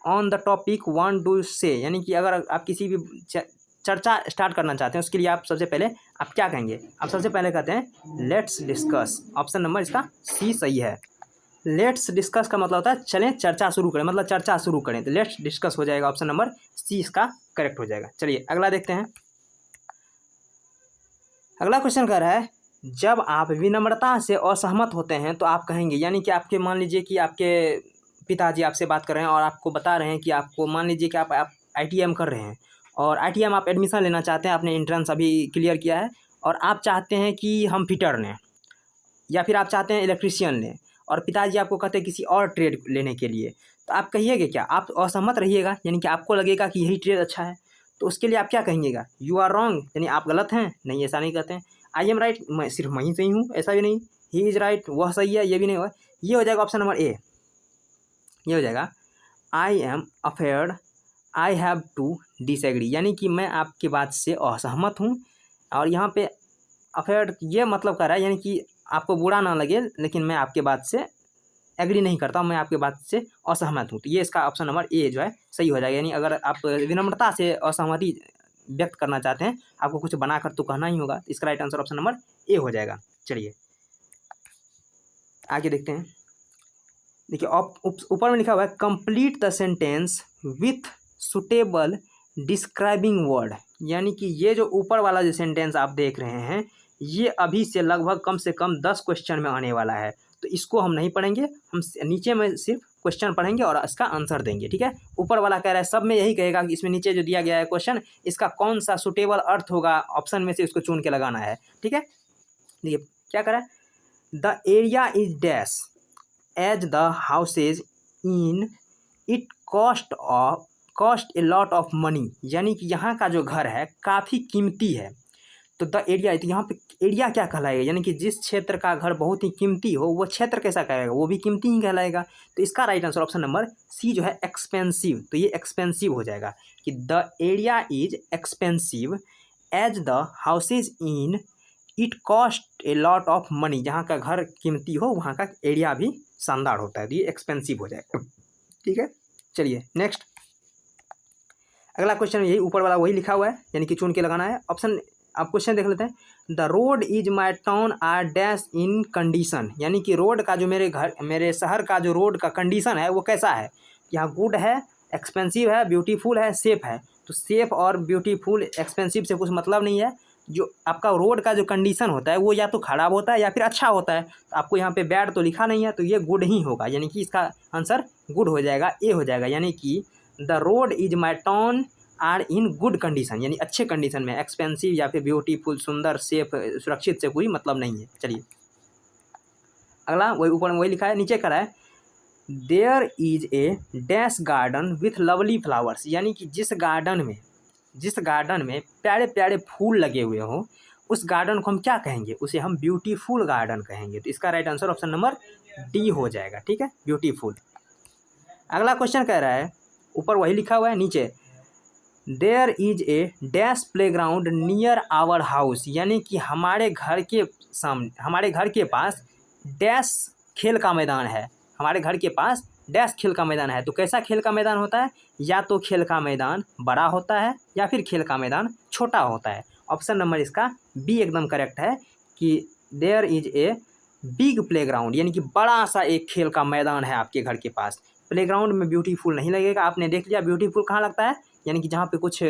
on the topic want do say, यानी कि अगर आप किसी भी चर्चा स्टार्ट करना चाहते हैं उसके लिए आप सबसे पहले आप क्या कहेंगे, आप सबसे पहले कहते हैं लेट्स डिस्कस, ऑप्शन नंबर इसका सी सही है। लेट्स डिस्कस का मतलब होता है चलें चर्चा शुरू करें, मतलब चर्चा शुरू करें, तो लेट्स डिस्कस हो जाएगा, ऑप्शन नंबर सी इसका करेक्ट हो जाएगा। चलिए अगला देखते हैं। अगला क्वेश्चन कह रहा है जब आप विनम्रता से असहमत होते हैं तो आप कहेंगे, यानी कि आपके मान लीजिए कि आपके पिताजी आपसे बात कर रहे हैं और आपको बता रहे हैं कि आपको मान लीजिए कि आप ITM कर रहे हैं और ITM आप एडमिशन लेना चाहते हैं, आपने एंट्रेंस अभी क्लियर किया है और आप चाहते हैं कि हम फिटर लें या फिर आप चाहते हैं इलेक्ट्रीशियन लें, और पिताजी आपको कहते हैं किसी और ट्रेड लेने के लिए, तो आप कहिएगा क्या, आप असहमत रहिएगा, यानी कि आपको लगेगा कि यही ट्रेड अच्छा है, तो उसके लिए आप क्या कहेंगे, यू आर रॉन्ग, यानी आप गलत हैं, नहीं ऐसा नहीं कहते हैं। आई एम राइट, मैं सिर्फ मैं ही सही हूँ, ऐसा भी नहीं, ही इज़ राइट, वह सही है, ये भी नहीं हुआ, ये हो जाएगा ऑप्शन नंबर ए, ये हो जाएगा I am afraid I have to disagree, यानी कि मैं आपकी बात से असहमत हूँ, और यहाँ पे अफेयर्ड ये मतलब कर रहा है, यानी कि आपको बुरा ना लगे लेकिन मैं आपके बात से एग्री नहीं करता, मैं आपके बात से असहमत हूँ, तो ये इसका ऑप्शन नंबर ए जो है सही हो जाएगा। यानी अगर आप विनम्रता से असहमति व्यक्त करना चाहते हैं, आपको कुछ बनाकर तो कहना ही होगा, तो इसका राइट आंसर ऑप्शन नंबर ए हो जाएगा। चलिए आगे देखते हैं। देखिए ऊपर में लिखा हुआ है complete the sentence with suitable describing word, यानी कि ये जो ऊपर वाला जो सेंटेंस आप देख रहे हैं ये अभी से लगभग कम से कम 10 क्वेश्चन में आने वाला है, तो इसको हम नहीं पढ़ेंगे, हम नीचे में सिर्फ क्वेश्चन पढ़ेंगे और इसका आंसर देंगे, ठीक है। ऊपर वाला कह रहा है सब में यही कहेगा कि इसमें नीचे जो दिया गया है क्वेश्चन इसका कौन सा सुटेबल अर्थ होगा, ऑप्शन में से उसको चुन के लगाना है, ठीक है। देखिए क्या कह रहा है the area is dash as the houses in it cost a lot of money, यानी कि यहाँ का जो घर है काफ़ी कीमती है, तो द एरिया, तो यहाँ पे एरिया क्या कहलाएगा, यानी कि जिस क्षेत्र का घर बहुत ही कीमती हो वो क्षेत्र कैसा कहलाएगा, वो भी कीमती ही कहलाएगा, तो इसका right answer option number C जो है एक्सपेंसिव, तो ये एक्सपेंसिव हो जाएगा कि the area is expensive as the houses in it cost a lot of money, जहाँ का घर कीमती हो वहाँ का एरिया भी शानदार होता है, तो ये एक्सपेंसिव हो जाएगा, ठीक है। चलिए नेक्स्ट अगला क्वेश्चन, यही ऊपर वाला वही लिखा हुआ है, यानी कि चुन के लगाना है। ऑप्शन अब क्वेश्चन देख लेते हैं। The road is my town are dash in condition, यानी कि रोड का जो मेरे शहर का जो रोड का कंडीशन है वो कैसा है। यहाँ गुड है, एक्सपेंसिव है, ब्यूटीफुल है, सेफ है। तो सेफ और ब्यूटीफुल एक्सपेंसिव से कुछ मतलब नहीं है। जो आपका रोड का जो कंडीशन होता है वो या तो ख़राब होता है या फिर अच्छा होता है। तो आपको यहाँ पे बैड तो लिखा नहीं है, तो ये गुड ही होगा, यानी कि इसका आंसर गुड हो जाएगा, ए हो जाएगा। यानी कि the road is my town are in good condition, यानी अच्छे कंडीशन में। एक्सपेंसिव या फिर ब्यूटीफुल, सुंदर, सेफ, सुरक्षित से कोई मतलब नहीं है। चलिए अगला, वही ऊपर में वही लिखा है, नीचे करा है there is a dash garden with lovely flowers, यानी कि जिस गार्डन में प्यारे प्यारे फूल लगे हुए हों उस गार्डन को हम क्या कहेंगे, उसे हम ब्यूटीफुल गार्डन कहेंगे। तो इसका right answer option number D हो जाएगा। ठीक है, ब्यूटीफुल। अगला क्वेश्चन कह रहा है, ऊपर वही लिखा हुआ है, नीचे there is a dash playground near our house, यानी कि हमारे घर के पास डैश खेल का मैदान है। हमारे घर के पास डैश खेल का मैदान है। तो कैसा खेल का मैदान होता है, या तो खेल का मैदान बड़ा होता है या फिर खेल का मैदान छोटा होता है। ऑप्शन नंबर इसका बी एकदम करेक्ट है कि there is a big playground, यानी कि बड़ा सा एक खेल का मैदान है आपके घर के पास। प्लेग्राउंड में ब्यूटीफुल नहीं लगेगा, आपने देख लिया ब्यूटीफुल कहाँ लगता है, यानी कि जहाँ पे कुछ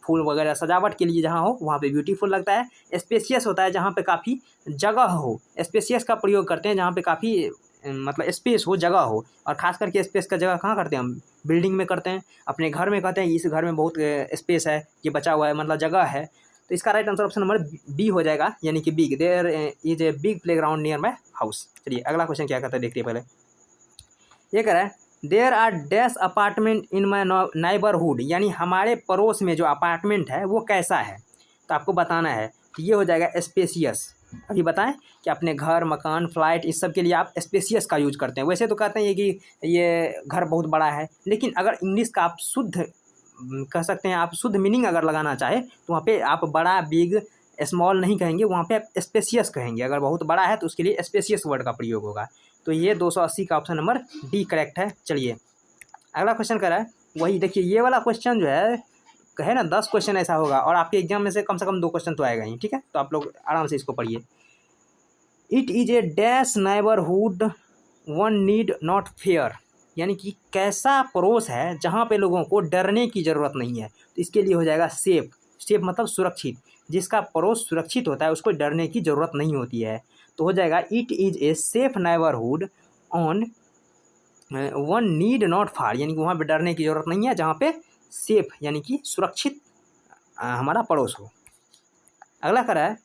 फूल वगैरह सजावट के लिए जहाँ हो वहाँ पे ब्यूटीफुल लगता है। स्पेशियस होता है जहाँ पे काफ़ी जगह हो, स्पेशियस का प्रयोग करते हैं जहाँ पे काफ़ी मतलब स्पेस हो, जगह हो। और ख़ास करके स्पेस का जगह कहाँ करते हैं हम, बिल्डिंग में करते हैं। अपने घर में कहते हैं इस घर में बहुत स्पेस है, ये बचा हुआ है, मतलब जगह है। तो इसका right answer option number B हो जाएगा, यानी कि big, there is a big playground near my house. चलिए अगला क्वेश्चन क्या कहता है देखते हैं। पहले ये कह रहा है there are dash apartment in my neighbourhood, यानी हमारे पड़ोस में जो अपार्टमेंट है वो कैसा है। तो आपको बताना है, तो ये हो जाएगा स्पेशियस। अभी बताएं कि अपने घर, मकान, फ्लाइट, इस सब के लिए आप स्पेशियस का यूज करते हैं। वैसे तो कहते हैं कि ये घर बहुत बड़ा है, लेकिन अगर इंग्लिश का आप शुद्ध कह सकते हैं, आप शुद्ध मीनिंग अगर लगाना चाहे तो वहाँ पे आप बड़ा, बिग, स्मॉल नहीं कहेंगे, वहाँ पे आप स्पेशियस कहेंगे। अगर बहुत बड़ा है तो उसके लिए स्पेशियस वर्ड का प्रयोग होगा। तो ये 280 का ऑप्शन नंबर डी करेक्ट है। चलिए अगला क्वेश्चन कर रहा है, वही देखिए ये वाला क्वेश्चन जो है ना 10 क्वेश्चन ऐसा होगा, और आपके एग्जाम में से कम 2 क्वेश्चन तो आएगा ही। ठीक है, तो आप लोग आराम से इसको पढ़िए। It is a dash neighbourhood one need not fair, यानी कि कैसा पड़ोस है जहाँ पे लोगों को डरने की ज़रूरत नहीं है। तो इसके लिए हो जाएगा सेफ। सेफ मतलब सुरक्षित, जिसका पड़ोस सुरक्षित होता है उसको डरने की ज़रूरत नहीं होती है। तो हो जाएगा it is a safe neighbourhood on one need not far, यानी कि वहाँ पे डरने की ज़रूरत नहीं है जहाँ पे सेफ यानी कि सुरक्षित हमारा पड़ोस हो। अगला करा है,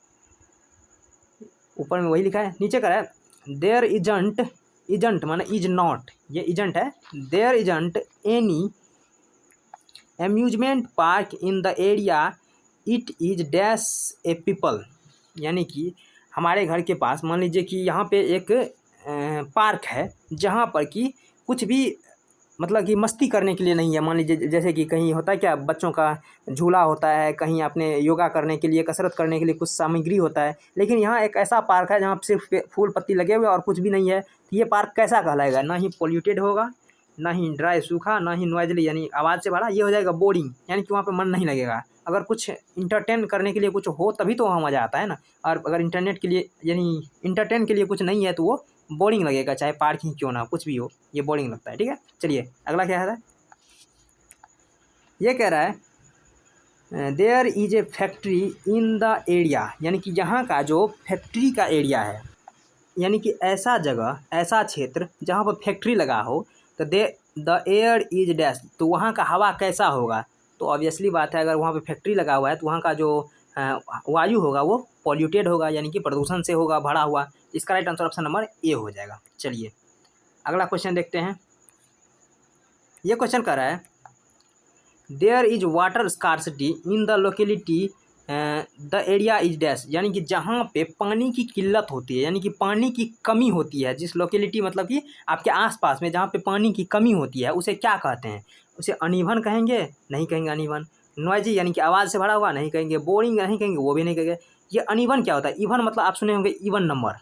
ऊपर में वही लिखा है, नीचे करा है देयर इजंट माने इज नॉट, ये इजंट है। There isn't any amusement park in the area it is dash a people, यानी कि हमारे घर के पास मान लीजिए कि यहाँ पे एक पार्क है जहाँ पर कि कुछ भी मतलब कि मस्ती करने के लिए नहीं है। मान लीजिए जैसे कि कहीं होता है क्या, बच्चों का झूला होता है, कहीं अपने योगा करने के लिए, कसरत करने के लिए कुछ सामग्री होता है, लेकिन यहाँ एक ऐसा पार्क है जहाँ सिर्फ फूल पत्ती लगे हुए और कुछ भी नहीं है। तो ये पार्क कैसा कहलाएगा, ना ही पोल्यूटेड होगा, ना ही ड्राई सूखा, ना ही नॉइजली यानी आवाज़ से भरा। ये हो जाएगा बोरिंग, यानी कि वहाँ पे मन नहीं लगेगा। अगर कुछ इंटरटेन करने के लिए कुछ हो तभी तो वहाँ मज़ा आता है ना। और अगर इंटरनेट के लिए यानी इंटरटेन के लिए कुछ नहीं है तो वो बोरिंग लगेगा, चाहे पार्क ही क्यों ना, कुछ भी हो, ये बोरिंग लगता है। ठीक है, चलिए अगला क्या है, ये कह रहा है there is a factory in the area, यानी कि यहाँ का जो फैक्ट्री का एरिया है, यानी कि ऐसा जगह, ऐसा क्षेत्र जहाँ पर फैक्ट्री लगा हो। तो द एयर इज डैश, तो वहाँ का हवा कैसा होगा। तो ऑब्वियसली बात है, अगर वहाँ पे फैक्ट्री लगा हुआ है तो वहाँ का जो वायु होगा वो पॉल्यूटेड होगा, यानी कि प्रदूषण से होगा भरा हुआ। इसका राइट आंसर ऑप्शन नंबर ए हो जाएगा। चलिए अगला क्वेश्चन देखते हैं। ये क्वेश्चन कर रहा है there is water scarcity in the locality the area is dash, यानी कि जहाँ पे पानी की किल्लत होती है, यानी कि पानी की कमी होती है, जिस लोकेलिटी मतलब कि आपके आसपास में जहाँ पे पानी की कमी होती है उसे क्या कहते हैं। उसे अनइवन कहेंगे, नहीं कहेंगे अनइवन। नॉइजी यानी कि आवाज़ से भरा हुआ, नहीं कहेंगे। बोरिंग नहीं कहेंगे, वो भी नहीं कहेंगे। ये अनइवन क्या होता है, इवन मतलब आप सुने होंगे इवन नंबर।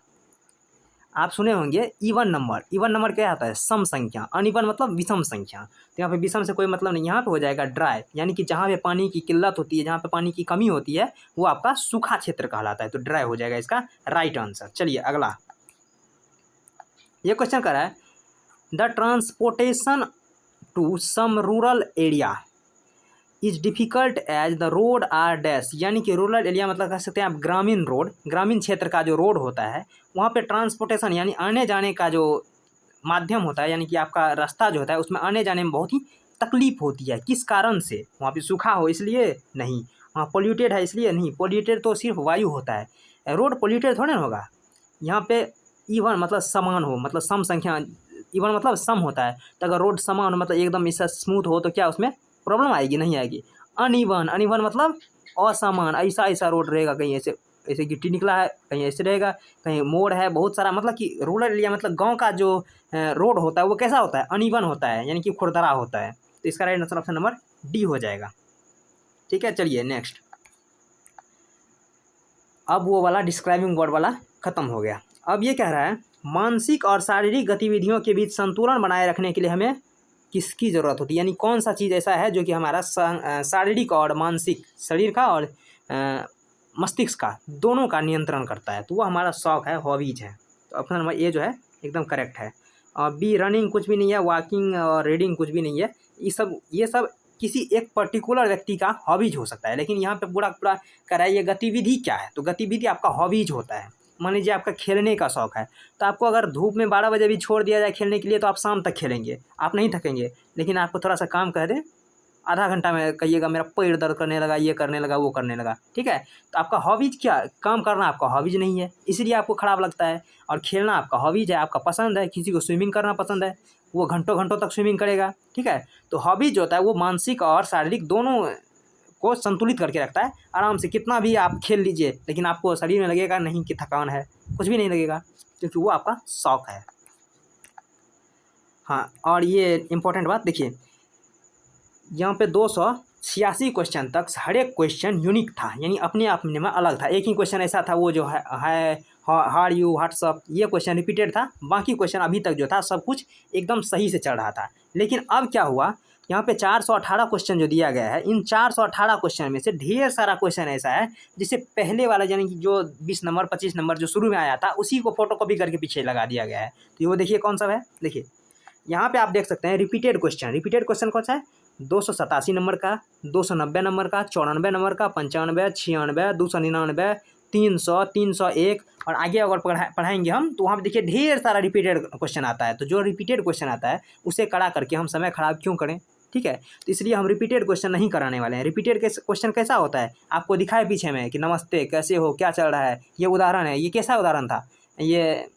आप सुने होंगे इवन नंबर। इवन नंबर क्या आता है? सम संख्या। अनइवन मतलब विषम संख्या। तो यहाँ पे विषम से कोई मतलब नहीं, यहाँ पे हो जाएगा ड्राई, यानी कि जहाँ पे पानी की किल्लत होती है, जहाँ पे पानी की कमी होती है, वो आपका सूखा क्षेत्र कहलाता है। तो ड्राई हो जाएगा इसका राइट आंसर। चलिए अगला, ये क्वेश्चन कर रहा है the transportation to some rural area is difficult as the road are dash, यानी कि रूरल एरिया मतलब कह सकते हैं आप ग्रामीण रोड, ग्रामीण क्षेत्र का जो रोड होता है वहाँ पे ट्रांसपोर्टेशन यानी आने जाने का जो माध्यम होता है, यानी कि आपका रास्ता जो होता है उसमें आने जाने में बहुत ही तकलीफ होती है। किस कारण से? वहाँ पे सूखा हो इसलिए नहीं, वहाँ पोल्यूटेड है इसलिए नहीं, पोल्यूटेड तो सिर्फ वायु होता है, रोड पोल्यूटेड थोड़े ना होगा। यहाँ पे इवन मतलब समान हो, मतलब सम संख्या, इवन मतलब सम होता है, तो अगर रोड समान हो मतलब एकदम इससे स्मूथ हो तो क्या उसमें प्रॉब्लम आएगी? नहीं आएगी। अनइवन, अनइवन मतलब असमान, ऐसा ऐसा रोड रहेगा, कहीं ऐसे ऐसे गिट्टी निकला है, कहीं ऐसे रहेगा, कहीं मोड़ है, बहुत सारा, मतलब कि रूरल एरिया मतलब गांव का जो रोड होता है वो कैसा होता है? अनइवन होता है, यानी कि खुरदरा होता है। तो इसका right answer option number D हो जाएगा। ठीक है, चलिए नेक्स्ट। अब वो वाला डिस्क्राइबिंग वर्ड वाला खत्म हो गया। अब ये कह रहा है मानसिक और शारीरिक गतिविधियों के बीच संतुलन बनाए रखने के लिए हमें किसकी ज़रूरत होती है, यानी कौन सा चीज़ ऐसा है जो कि हमारा शारीरिक और मानसिक, शरीर का और मस्तिष्क का दोनों का नियंत्रण करता है। तो वो हमारा शौक है, हॉबीज है। तो ऑप्शन नंबर ए जो है एकदम करेक्ट है। और बी रनिंग कुछ भी नहीं है, वॉकिंग और रीडिंग कुछ भी नहीं है। ये सब किसी एक पर्टिकुलर व्यक्ति का हॉबीज हो सकता है, लेकिन यहाँ पे पूरा पूरा कराइए गतिविधि क्या है, तो गतिविधि आपका हॉबीज होता है। मान लीजिए आपका खेलने का शौक है, तो आपको अगर धूप में 12 बजे भी छोड़ दिया जाए खेलने के लिए तो आप शाम तक खेलेंगे, आप नहीं थकेंगे। लेकिन आपको थोड़ा सा काम कह दें, आधा घंटा में कहिएगा मेरा पैर दर्द करने लगा, ये करने लगा, वो करने लगा, ठीक है, तो आपका हॉबीज क्या? काम करना आपका हॉबीज नहीं है, इसलिए आपको ख़राब लगता है। और खेलना आपका हॉबीज है, आपका पसंद है। किसी को स्विमिंग करना पसंद है, वो घंटों घंटों तक स्विमिंग करेगा, ठीक है। तो हॉबीज जो होता है वो मानसिक और शारीरिक दोनों को संतुलित करके रखता है। आराम से कितना भी आप खेल लीजिए, लेकिन आपको शरीर में लगेगा नहीं कि थकान है, कुछ भी नहीं लगेगा, क्योंकि वो आपका शौक है। हाँ, और ये इम्पोर्टेंट बात देखिए, यहाँ पे 286 क्वेश्चन तक हर एक क्वेश्चन यूनिक था, यानी अपने आप में अलग था। एक ही क्वेश्चन ऐसा था वो जो है हाउ यू व्हाट्सअप, ये क्वेश्चन रिपीटेड था। बाकी क्वेश्चन अभी तक जो था सब कुछ एकदम सही से चल रहा था। लेकिन अब क्या हुआ, यहाँ पे 418 क्वेश्चन जो दिया गया है, इन 418 क्वेश्चन में से ढेर सारा क्वेश्चन ऐसा है जिसे पहले वाला यानी कि जो 20 नंबर 25 नंबर जो शुरू में आया था उसी को फोटोकॉपी करके पीछे लगा दिया गया है। तो वो देखिए कौन सा है, देखिए यहाँ पे आप देख सकते हैं रिपीटेड क्वेश्चन। रिपीटेड क्वेश्चन कौन सा है? 287 नंबर का, 290 नंबर का, 94 नंबर का, 95, 96, 299, 300, 301 और आगे अगर पढ़ाएंगे हम तो वहाँ पे देखिए ढेर सारा रिपीटेड क्वेश्चन आता है। तो जो रिपीटेड क्वेश्चन आता है उसे कड़ा करके हम समय खराब क्यों करें, ठीक है। तो इसलिए हम रिपीटेड क्वेश्चन नहीं कराने वाले हैं। रिपीटेड क्वेश्चन कैसा होता है, आपको दिखाए पीछे में कि नमस्ते, कैसे हो, क्या चल रहा है, ये उदाहरण है। ये कैसा उदाहरण था? ये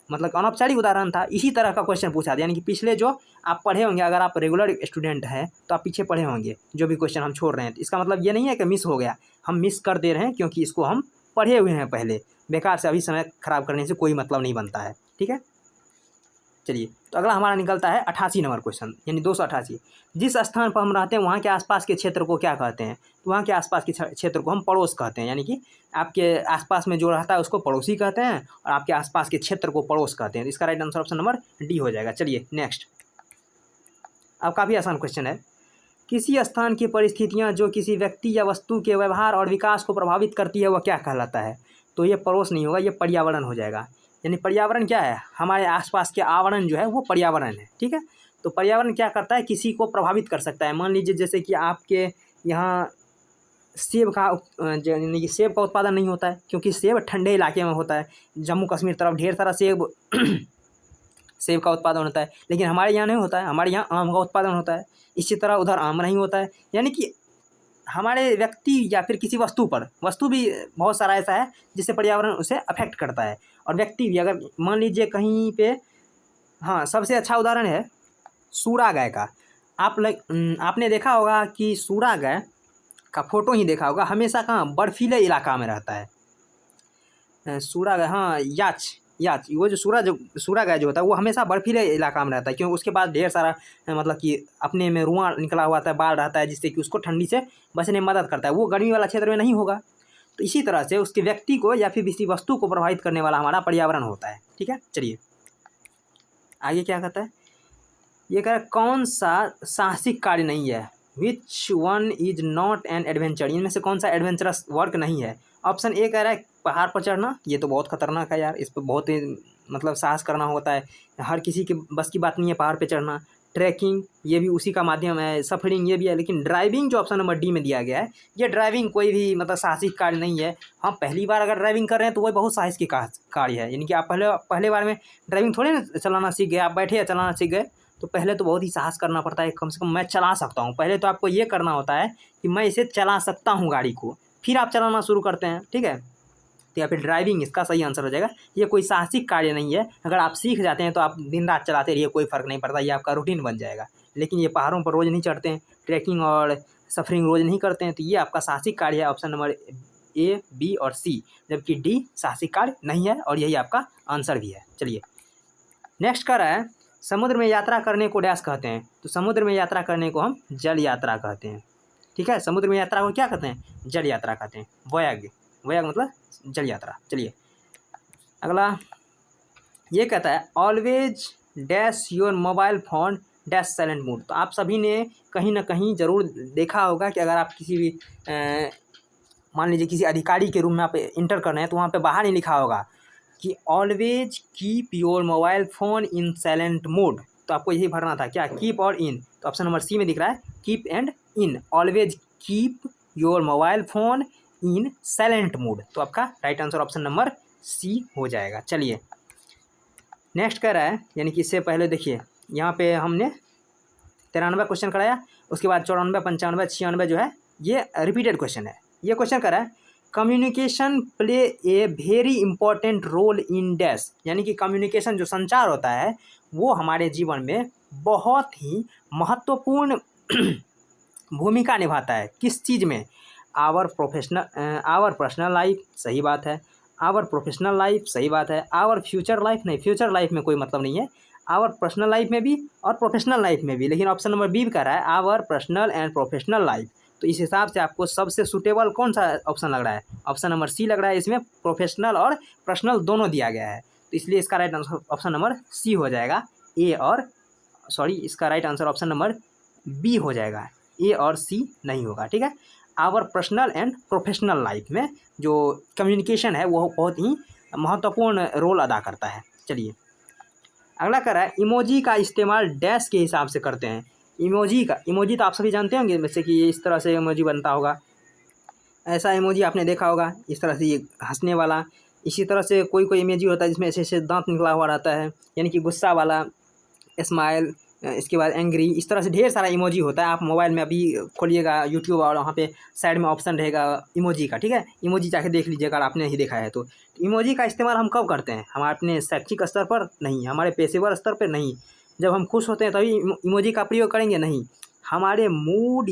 मतलब अनौपचारिक उदाहरण था। इसी तरह का क्वेश्चन पूछा था, यानी कि पिछले जो आप पढ़े होंगे, अगर आप रेगुलर स्टूडेंट हैं तो आप पीछे पढ़े होंगे जो भी क्वेश्चन हम छोड़ रहे हैं। तो इसका मतलब ये नहीं है कि मिस हो गया, हम मिस कर दे रहे हैं क्योंकि इसको हम पढ़े हुए हैं पहले। बेकार से अभी समय खराब करने से कोई मतलब नहीं बनता है, ठीक है। चलिए, तो अगला हमारा निकलता है 88 नंबर क्वेश्चन, यानी 288। जिस स्थान पर हम रहते हैं वहाँ के आसपास के क्षेत्र को क्या कहते हैं? तो वहाँ के आसपास के क्षेत्र को हम पड़ोस कहते हैं, यानी कि आपके आसपास में जो रहता है उसको पड़ोसी कहते हैं और आपके आसपास के क्षेत्र को पड़ोस कहते हैं। तो इसका right answer option number D हो जाएगा। चलिए नेक्स्ट, अब काफ़ी आसान क्वेश्चन है। किसी स्थान की परिस्थितियाँ जो किसी व्यक्ति या वस्तु के व्यवहार और विकास को प्रभावित करती है वह क्या कहलाता है? तो ये पड़ोस नहीं होगा, ये पर्यावरण हो जाएगा। यानी पर्यावरण क्या है? हमारे आसपास के आवरण जो है वो पर्यावरण है, ठीक है। तो पर्यावरण क्या करता है? किसी को प्रभावित कर सकता है। मान लीजिए जैसे कि आपके यहाँ सेब का यानी कि सेब का उत्पादन नहीं होता है, क्योंकि सेब ठंडे इलाके में होता है। जम्मू कश्मीर तरफ ढेर सारा सेब का उत्पादन होता है, लेकिन हमारे यहाँ नहीं होता है। हमारे यहाँ आम का उत्पादन होता है, इसी तरह उधर आम नहीं होता है। यानी कि हमारे व्यक्ति या फिर किसी वस्तु भी बहुत सारा ऐसा है जिससे पर्यावरण उसे अफेक्ट करता है। और व्यक्ति भी, अगर मान लीजिए कहीं पे, हाँ सबसे अच्छा उदाहरण है सूड़ा गाय का। आपने देखा होगा कि सूड़ा गाय का फोटो ही देखा होगा, हमेशा कहाँ? बर्फीले इलाका में रहता है सूड़ा गाय। हाँ, याच वो जो सूड़ा गाय जो होता है वो हमेशा बर्फीले इलाका में रहता है, क्योंकि उसके पास ढेर सारा मतलब कि अपने में रुआं निकला हुआ था, बाल रहता है, जिससे कि उसको ठंडी से बचने में मदद करता है। वो गर्मी वाला क्षेत्र में नहीं होगा। तो इसी तरह से उसके व्यक्ति को या फिर किसी वस्तु को प्रभावित करने वाला हमारा पर्यावरण होता है। ठीक है, चलिए आगे क्या कहता है, ये कह रहा है कौन सा साहसिक कार्य नहीं है, which one is not an adventure, इनमें से कौन सा एडवेंचरस वर्क नहीं है। ऑप्शन ए कह रहा है पहाड़ पर चढ़ना, ये तो बहुत खतरनाक है यार, इस पर बहुत ही मतलब साहस करना होता है, हर किसी के बस की बात नहीं है पहाड़ पे चढ़ना। ट्रैकिंग, ये भी उसी का माध्यम है। सफरिंग, ये भी है। लेकिन ड्राइविंग जो ऑप्शन नंबर डी में दिया गया है, ये ड्राइविंग कोई भी मतलब साहसिक कार्य नहीं है। हम पहली बार अगर ड्राइविंग कर रहे हैं तो वही बहुत साहसिक कार्य है, यानी कि आप पहले बार में ड्राइविंग थोड़ी ना चलाना सीख गए, आप बैठे या चलाना सीख गए, तो पहले तो बहुत ही साहस करना पड़ता है, कम से कम मैं चला सकता हूँ। पहले तो आपको ये करना होता है कि मैं इसे चला सकता हूँ गाड़ी को, फिर आप चलाना शुरू करते हैं। ठीक है, तो या फिर ड्राइविंग इसका सही आंसर हो जाएगा। ये कोई साहसिक कार्य नहीं है, अगर आप सीख जाते हैं तो आप दिन रात चलाते रहिए, कोई फ़र्क नहीं पड़ता, ये आपका रूटीन बन जाएगा। लेकिन ये पहाड़ों पर रोज़ नहीं चढ़ते हैं, ट्रैकिंग और सफरिंग रोज़ नहीं करते हैं, तो ये आपका साहसिक कार्य है, ऑप्शन नंबर ए, बी और सी, जबकि डी साहसिक कार्य नहीं है और यही आपका आंसर भी है। चलिए नेक्स्ट कर रहा है, समुद्र में यात्रा करने को डैश कहते हैं, तो समुद्र में यात्रा करने को हम जल यात्रा कहते हैं। ठीक है, समुद्र में यात्रा को क्या कहते हैं, जल यात्रा कहते हैं। वोयाग, वोयाग मतलब जल यात्रा। चलिए अगला ये कहता है always dash your mobile phone dash silent mode. तो आप सभी ने कहीं ना कहीं ज़रूर देखा होगा कि अगर आप किसी भी मान लीजिए किसी अधिकारी के रूम में आप इंटर कर रहे हैं तो वहाँ पे बाहर ही लिखा होगा कि always keep your mobile phone in silent mode. तो आपको यही भरना था क्या, कीप और इन। तो ऑप्शन नंबर सी में दिख रहा है keep and in, always keep your mobile phone in silent mode. तो आपका right answer option number C हो जाएगा। चलिए नेक्स्ट कह रहा है, यानी कि इससे पहले देखिए यहाँ पे हमने 93 क्वेश्चन कराया, उसके बाद 94, 95, 96 जो है ये रिपीटेड क्वेश्चन है। ये क्वेश्चन कर रहा है communication play a very important role in dash, यानी कि कम्युनिकेशन जो संचार होता है वो हमारे जीवन में बहुत ही महत्वपूर्ण भूमिका निभाता है। किस चीज़ में, आवर पर्सनल लाइफ, सही बात है, आवर प्रोफेशनल लाइफ, सही बात है, आवर फ्यूचर लाइफ, नहीं फ्यूचर लाइफ में कोई मतलब नहीं है, आवर पर्सनल लाइफ में भी और प्रोफेशनल लाइफ में भी। लेकिन ऑप्शन नंबर बी कह रहा है our personal and professional life. तो इस हिसाब से आपको सबसे सूटेबल कौन सा ऑप्शन लग रहा है, ऑप्शन नंबर सी लग रहा है। इसमें प्रोफेशनल और पर्सनल दोनों दिया गया है, तो इसलिए इसका right answer option number C हो जाएगा। इसका right answer option number B हो जाएगा, ए और सी नहीं होगा। ठीक है, our personal and professional life में जो कम्युनिकेशन है वो बहुत ही महत्वपूर्ण रोल अदा करता है। चलिए अगला कर रहा है इमोजी का इस्तेमाल डैश के हिसाब से करते हैं। इमोजी तो आप सभी जानते होंगे, जैसे कि ये इस तरह से इमोजी बनता होगा, ऐसा इमोजी आपने देखा होगा, इस तरह से ये हंसने वाला। इसी तरह से कोई इमोजी होता है जिसमें ऐसे ऐसे दांत निकला हुआ रहता है, यानी कि गुस्सा वाला, स्माइल, इसके बाद एंग्री, इस तरह से ढेर सारा इमोजी होता है। आप मोबाइल में अभी खोलिएगा यूट्यूब और वहाँ पे साइड में ऑप्शन रहेगा इमोजी का। ठीक है, इमोजी जाके देख लीजिएगा, आपने ही देखा है तो। इमोजी का इस्तेमाल हम कब करते हैं, हम अपने शैक्षिक स्तर पर नहीं, हमारे पेशेवर स्तर पर नहीं, जब हम खुश होते हैं तभी इमोजी का प्रयोग करेंगे, नहीं, हमारे मूड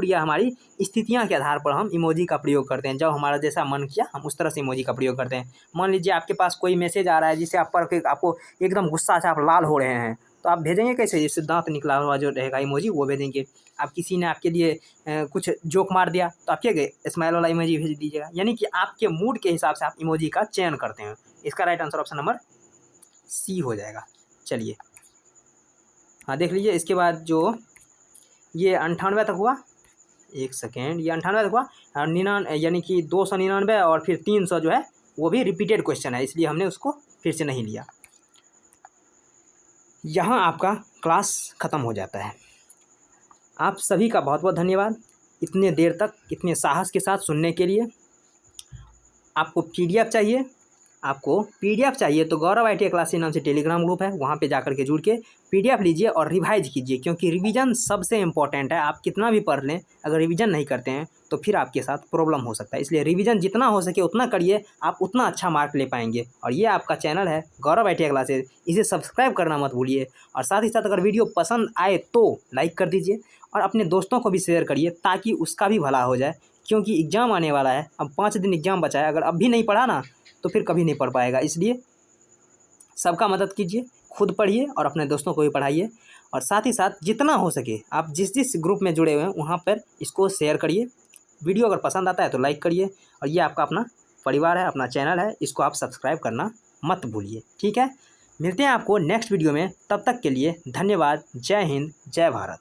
या हमारी स्थितियां के आधार पर हम इमोजी का प्रयोग करते हैं। जब हमारा जैसा मन किया हम उस तरह से इमोजी का प्रयोग करते हैं। मान लीजिए आपके पास कोई मैसेज आ रहा है जिसे आप पढ़ के आपको एकदम गुस्सा से आप लाल हो रहे हैं, तो आप भेजेंगे कैसे, जिससे दांत निकला हुआ जो रहेगा इमोजी वो भेजेंगे। आप किसी ने आपके लिए कुछ जोक मार दिया तो आप क्या गए, स्माइल वाला इमोजी भेज दीजिएगा। यानी कि आपके मूड के हिसाब से आप इमोजी का चयन करते हैं। इसका right answer option number C हो जाएगा। चलिए हाँ देख लीजिए, इसके बाद जो ये 98 तक हुआ, एक सेकेंड, ये 98 तक हुआ और यानी कि 299 और फिर 300 जो है वो भी रिपीटेड क्वेश्चन है, इसलिए हमने उसको फिर से नहीं लिया। यहाँ आपका क्लास ख़त्म हो जाता है। आप सभी का बहुत बहुत धन्यवाद इतने देर तक इतने साहस के साथ सुनने के लिए। आपको पीडीएफ चाहिए तो गौरव ITI क्लासेस नाम से टेलीग्राम ग्रुप है, वहाँ पे जाकर के जुड़ के पीडीएफ लीजिए और रिवाइज कीजिए, क्योंकि रिवीजन सबसे इम्पॉर्टेंट है। आप कितना भी पढ़ लें, अगर रिवीजन नहीं करते हैं तो फिर आपके साथ प्रॉब्लम हो सकता है। इसलिए रिवीजन जितना हो सके उतना करिए, आप उतना अच्छा मार्क ले पाएंगे। और ये आपका चैनल है गौरव ITI क्लासेस, इसे सब्सक्राइब करना मत भूलिए। और साथ ही साथ अगर वीडियो पसंद आए तो लाइक कर दीजिए और अपने दोस्तों को भी शेयर करिए, ताकि उसका भी भला हो जाए। क्योंकि एग्ज़ाम आने वाला है, अब 5 दिन एग्ज़ाम बचा है, अगर अब भी नहीं पढ़ा ना तो फिर कभी नहीं पढ़ पाएगा। इसलिए सबका मदद कीजिए, खुद पढ़िए और अपने दोस्तों को भी पढ़ाइए। और साथ ही साथ जितना हो सके आप जिस ग्रुप में जुड़े हुए हैं वहाँ पर इसको शेयर करिए, वीडियो अगर पसंद आता है तो लाइक करिए, और ये आपका अपना परिवार है, अपना चैनल है, इसको आप सब्सक्राइब करना मत भूलिए। ठीक है, मिलते हैं आपको नेक्स्ट वीडियो में, तब तक के लिए धन्यवाद। जय हिंद, जय भारत।